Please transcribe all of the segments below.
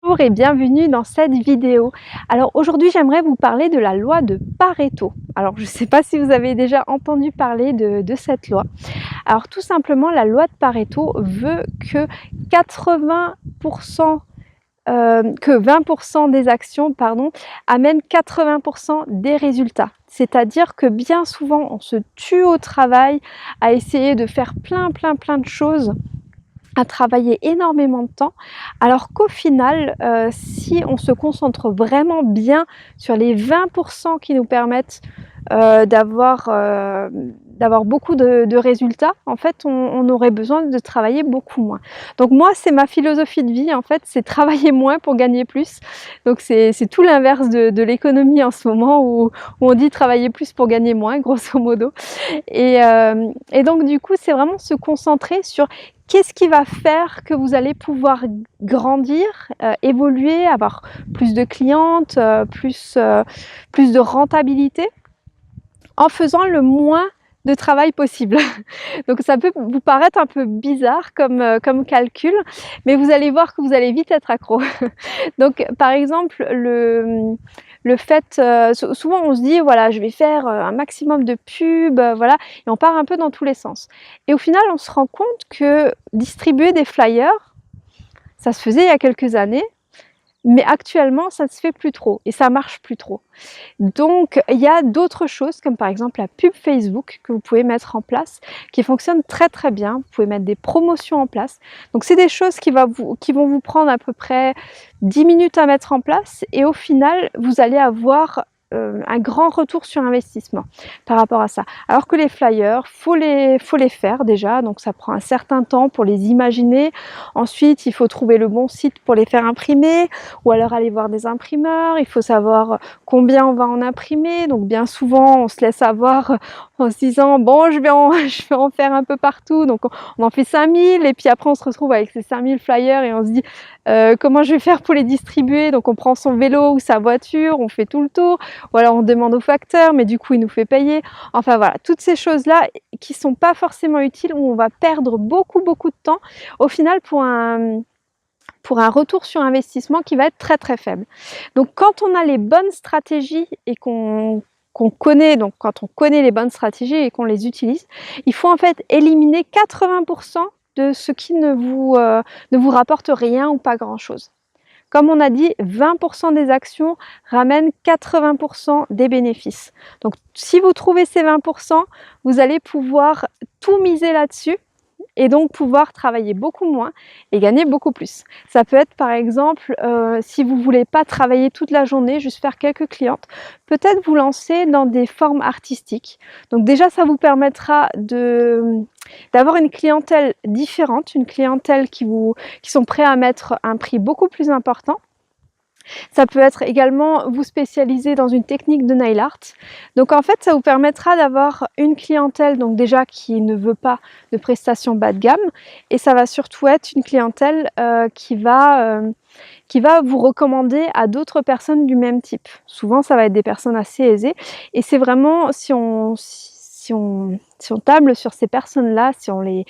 Bonjour et bienvenue dans cette vidéo. Alors aujourd'hui j'aimerais vous parler de la loi de Pareto. Alors je ne sais pas si vous avez déjà entendu parler de cette loi. Alors tout simplement la loi de Pareto veut que 80%, que 20% des actions amènent 80% des résultats. C'est-à-dire que bien souvent on se tue au travail à essayer de faire plein de choses, à travailler énormément de temps, alors qu'au final, si on se concentre vraiment bien sur les 20% qui nous permettent d'avoir beaucoup de résultats, en fait, on aurait besoin de travailler beaucoup moins. Donc moi, c'est ma philosophie de vie, en fait, c'est travailler moins pour gagner plus. Donc c'est tout l'inverse de l'économie en ce moment où on dit travailler plus pour gagner moins, grosso modo. Et donc du coup, c'est vraiment se concentrer sur qu'est-ce qui va faire que vous allez pouvoir grandir, évoluer, avoir plus de clientes, plus de rentabilité en faisant le moins de travail possible. Donc ça peut vous paraître un peu bizarre comme calcul, mais vous allez voir que vous allez vite être accro. Donc par exemple, le fait, souvent on se dit voilà, je vais faire un maximum de pubs, voilà, et on part un peu dans tous les sens. Et au final, on se rend compte que distribuer des flyers, ça se faisait il y a quelques années, mais actuellement, ça ne se fait plus trop et ça marche plus trop. Donc, il y a d'autres choses, comme par exemple la pub Facebook que vous pouvez mettre en place, qui fonctionne très bien. Vous pouvez mettre des promotions en place. Donc, c'est des choses qui vont vous prendre à peu près 10 minutes à mettre en place et au final, vous allez avoir un grand retour sur investissement par rapport à ça. Alors que les flyers, faut les faire déjà, donc ça prend un certain temps pour les imaginer. Ensuite, il faut trouver le bon site pour les faire imprimer, ou alors aller voir des imprimeurs. Il faut savoir combien on va en imprimer. Donc bien souvent, on se laisse avoir en se disant bon, je vais en faire un peu partout. Donc on en fait 5000 et puis après on se retrouve avec ces 5000 flyers et on se dit comment je vais faire pour les distribuer. Donc on prend son vélo ou sa voiture, on fait tout le tour, ou alors on demande au facteur, mais du coup il nous fait payer. Enfin voilà, toutes ces choses-là qui sont pas forcément utiles, où on va perdre beaucoup de temps au final pour un retour sur investissement qui va être très faible. Donc quand on a les bonnes stratégies et qu'on connaît, donc quand on connaît les bonnes stratégies et qu'on les utilise, il faut en fait éliminer 80% de ce qui ne vous rapporte rien ou pas grand-chose. Comme on a dit, 20% des actions ramènent 80% des bénéfices. Donc si vous trouvez ces 20%, vous allez pouvoir tout miser là-dessus et donc pouvoir travailler beaucoup moins et gagner beaucoup plus. Ça peut être par exemple, si vous ne voulez pas travailler toute la journée, juste faire quelques clientes, peut-être vous lancer dans des formes artistiques. Donc déjà, ça vous permettra d'avoir une clientèle différente, une clientèle qui sont prêts à mettre un prix beaucoup plus important. Ça peut être également vous spécialiser dans une technique de nail art. Donc en fait, ça vous permettra d'avoir une clientèle donc déjà qui ne veut pas de prestations bas de gamme, et ça va surtout être une clientèle qui va vous recommander à d'autres personnes du même type. Souvent, ça va être des personnes assez aisées, et c'est vraiment si on table sur ces personnes-là, si on les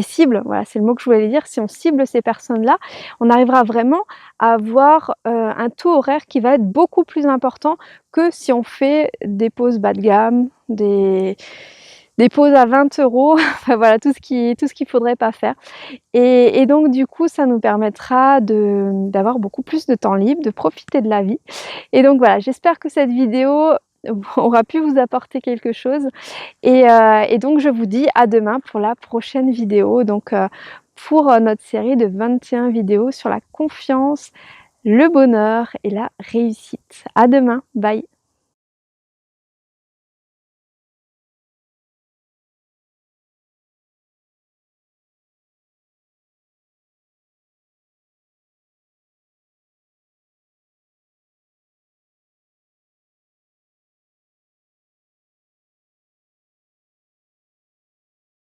cible, voilà, c'est le mot que je voulais dire, si on cible ces personnes-là, on arrivera vraiment à avoir un taux horaire qui va être beaucoup plus important que si on fait des poses bas de gamme, des poses à 20 €, enfin voilà, tout ce qu'il faudrait pas faire. Et donc du coup, ça nous permettra d'avoir beaucoup plus de temps libre, de profiter de la vie. Et donc voilà, j'espère que cette vidéo aura pu vous apporter quelque chose. Et donc je vous dis à demain pour la prochaine vidéo, donc pour notre série de 21 vidéos sur la confiance, le bonheur et la réussite. À demain, bye!